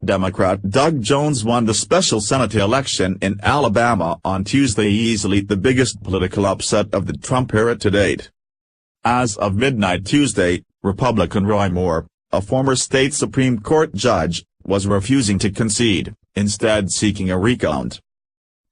Democrat Doug Jones won the special Senate election in Alabama on Tuesday, easily the biggest political upset of the Trump era to date. As of midnight Tuesday, Republican Roy Moore, a former state Supreme Court judge, was refusing to concede, instead seeking a recount.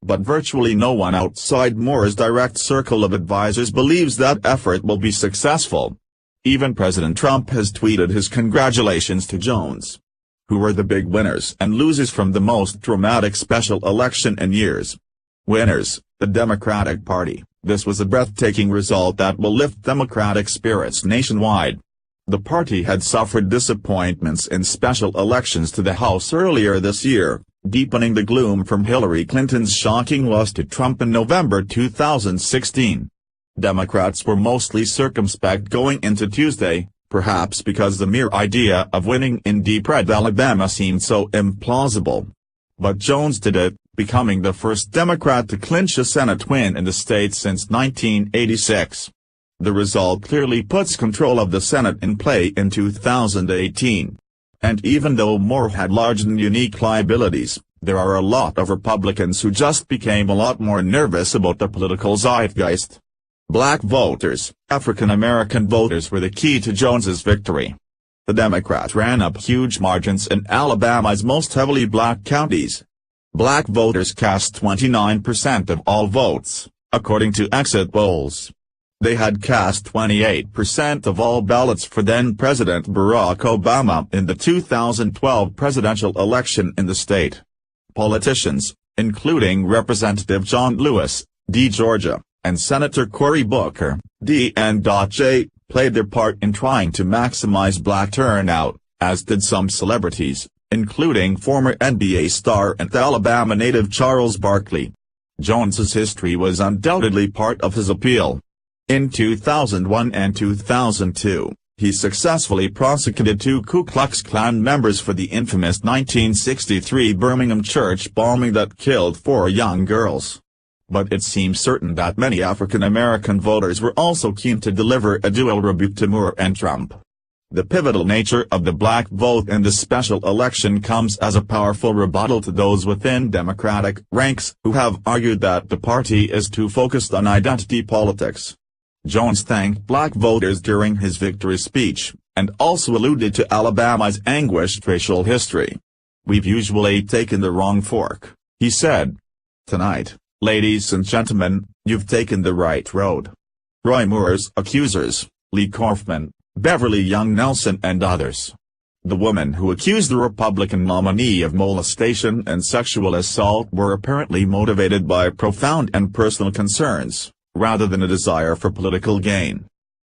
But virtually no one outside Moore's direct circle of advisors believes that effort will be successful. Even President Trump has tweeted his congratulations to Jones, who were the big winners and losers from the most dramatic special election in years. Winners, the Democratic Party. This was a breathtaking result that will lift Democratic spirits nationwide. The party had suffered disappointments in special elections to the House earlier this year, deepening the gloom from Hillary Clinton's shocking loss to Trump in November 2016. Democrats were mostly circumspect going into Tuesday, perhaps because the mere idea of winning in deep red Alabama seemed so implausible. But Jones did it, becoming the first Democrat to clinch a Senate win in the state since 1986. The result clearly puts control of the Senate in play in 2018. And even though Moore had large and unique liabilities, there are a lot of Republicans who just became a lot more nervous about the political zeitgeist. Black voters, African American voters were the key to Jones's victory. The Democrat ran up huge margins in Alabama's most heavily black counties. Black voters cast 29% of all votes, according to exit polls. They had cast 28% of all ballots for then-President Barack Obama in the 2012 presidential election in the state. Politicians, including Representative John Lewis, D. Georgia, and Senator Cory Booker, D.N.J., played their part in trying to maximize black turnout, as did some celebrities, including former NBA star and Alabama native Charles Barkley. Jones's history was undoubtedly part of his appeal. In 2001 and 2002, he successfully prosecuted 2 Ku Klux Klan members for the infamous 1963 Birmingham church bombing that killed 4 young girls. But it seems certain that many African American voters were also keen to deliver a dual rebuke to Moore and Trump. The pivotal nature of the black vote in the special election comes as a powerful rebuttal to those within Democratic ranks who have argued that the party is too focused on identity politics. Jones thanked black voters during his victory speech, and also alluded to Alabama's anguished racial history. "We've usually taken the wrong fork," he said. "Tonight, ladies and gentlemen, you've taken the right road." Roy Moore's accusers, Lee Kaufman, Beverly Young Nelson and others. The woman who accused the Republican nominee of molestation and sexual assault were apparently motivated by profound and personal concerns, rather than a desire for political gain.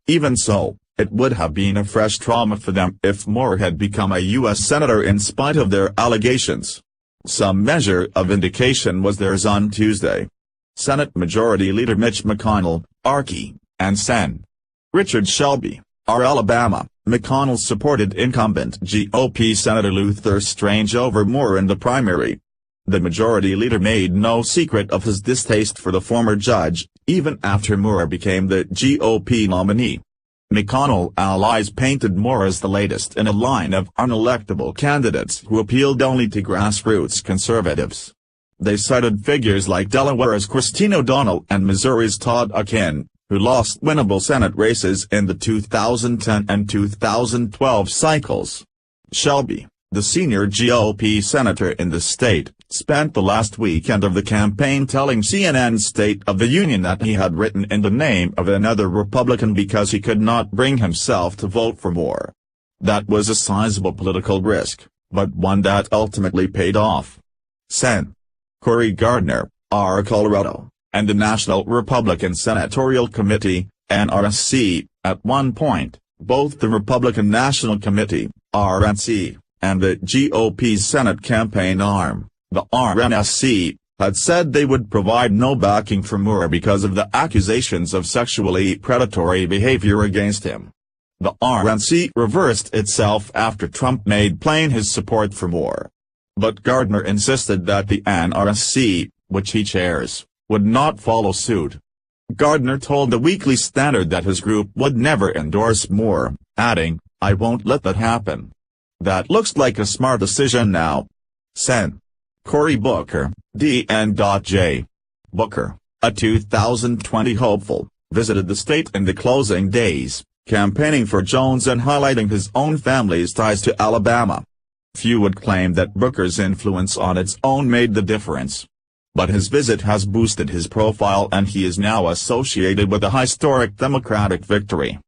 Even so, it would have been a fresh trauma for them if Moore had become a U.S. Senator in spite of their allegations. Some measure of vindication was theirs on Tuesday. Senate Majority Leader Mitch McConnell, RK, and Sen. Richard Shelby, R. Alabama, McConnell supported incumbent GOP Senator Luther Strange over Moore in the primary. The Majority Leader made no secret of his distaste for the former judge, even after Moore became the GOP nominee. McConnell allies painted Moore as the latest in a line of unelectable candidates who appealed only to grassroots conservatives. They cited figures like Delaware's Christine O'Donnell and Missouri's Todd Akin, who lost winnable Senate races in the 2010 and 2012 cycles. Shelby, the senior GOP senator in the state, spent the last weekend of the campaign telling CNN's State of the Union that he had written in the name of another Republican because he could not bring himself to vote for Moore. That was a sizable political risk, but one that ultimately paid off. Sen. Cory Gardner, R. Colorado, and the National Republican Senatorial Committee, NRSC, at one point, both the Republican National Committee, RNC, and the GOP's Senate campaign arm, the RNSC, had said they would provide no backing for Moore because of the accusations of sexually predatory behavior against him. The RNC reversed itself after Trump made plain his support for Moore. But Gardner insisted that the NRSC, which he chairs, would not follow suit. Gardner told the Weekly Standard that his group would never endorse Moore, adding, "I won't let that happen. That looks like a smart decision now, Sen. Cory Booker, DN.J. Booker, a 2020 hopeful, visited the state in the closing days, campaigning for Jones and highlighting his own family's ties to Alabama. Few would claim that Booker's influence on its own made the difference. But his visit has boosted his profile and he is now associated with a historic Democratic victory.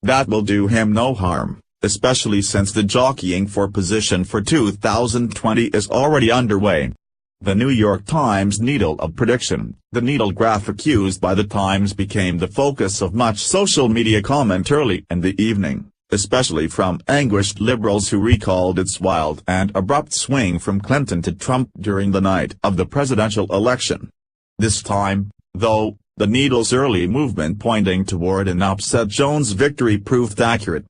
That will do him no harm, especially since the jockeying for position for 2020 is already underway. The New York Times Needle of Prediction, the needle graphic used by the Times, became the focus of much social media comment early in the evening, especially from anguished liberals who recalled its wild and abrupt swing from Clinton to Trump during the night of the presidential election. This time, though, the needle's early movement pointing toward an upset Jones victory proved accurate.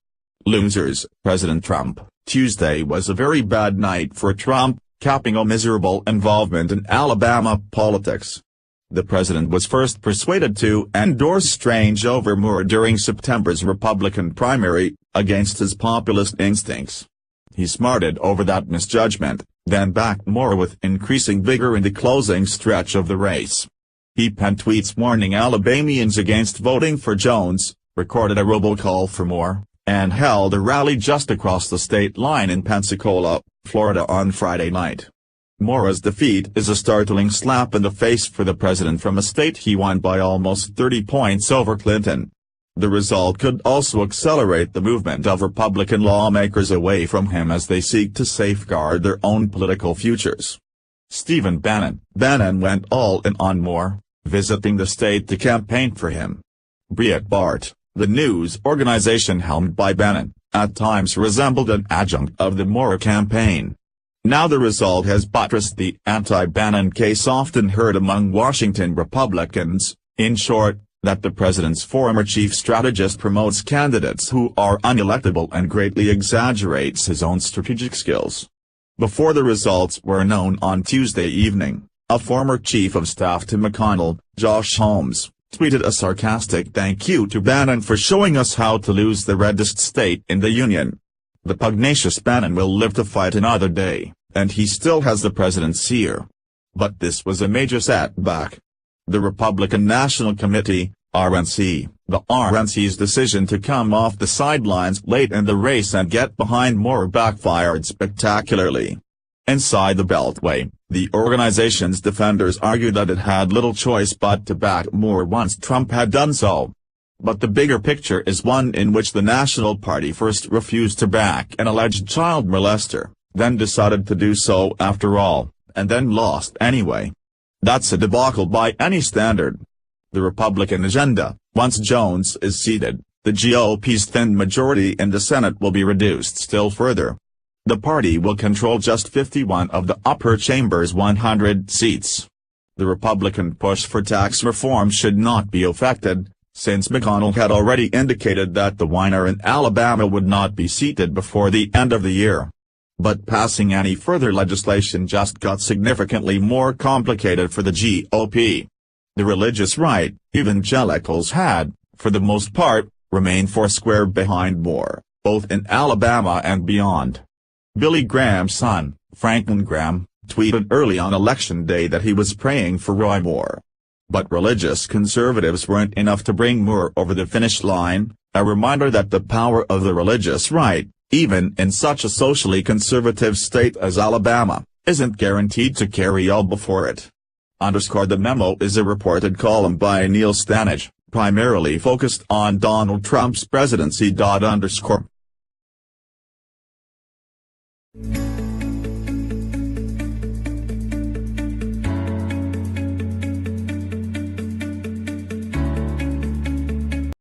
Losers, President Trump. Tuesday was a very bad night for Trump, capping a miserable involvement in Alabama politics. The president was first persuaded to endorse Strange over Moore during September's Republican primary, against his populist instincts. He smarted over that misjudgment, then backed Moore with increasing vigor in the closing stretch of the race. He penned tweets warning Alabamians against voting for Jones, recorded a robocall for Moore, and held a rally just across the state line in Pensacola, Florida on Friday night. Moore's defeat is a startling slap in the face for the president from a state he won by almost 30 points over Clinton. The result could also accelerate the movement of Republican lawmakers away from him as they seek to safeguard their own political futures. Stephen Bannon went all in on Moore, visiting the state to campaign for him. Breitbart, the news organization helmed by Bannon, at times resembled an adjunct of the Moore campaign. Now the result has buttressed the anti-Bannon case often heard among Washington Republicans, in short, that the president's former chief strategist promotes candidates who are unelectable and greatly exaggerates his own strategic skills. Before the results were known on Tuesday evening, a former chief of staff to McConnell, Josh Holmes, tweeted a sarcastic thank you to Bannon for showing us how to lose the reddest state in the union. The pugnacious Bannon will live to fight another day, and he still has the president's ear. But this was a major setback. The Republican National Committee, RNC, the RNC's decision to come off the sidelines late in the race and get behind Moore backfired spectacularly. Inside the Beltway, the organization's defenders argued that it had little choice but to back Moore once Trump had done so. But the bigger picture is one in which the National Party first refused to back an alleged child molester, then decided to do so after all, and then lost anyway. That's a debacle by any standard. The Republican agenda: once Jones is seated, the GOP's thin majority in the Senate will be reduced still further. The party will control just 51 of the upper chamber's 100 seats. The Republican push for tax reform should not be affected, since McConnell had already indicated that the whiner in Alabama would not be seated before the end of the year. But passing any further legislation just got significantly more complicated for the GOP. The religious right, evangelicals had, for the most part, remained foursquare behind Moore, both in Alabama and beyond. Billy Graham's son, Franklin Graham, tweeted early on Election Day that he was praying for Roy Moore. But religious conservatives weren't enough to bring Moore over the finish line, a reminder that the power of the religious right, even in such a socially conservative state as Alabama, isn't guaranteed to carry all before it. The Memo is a reported column by Neil Stanage, primarily focused on Donald Trump's presidency.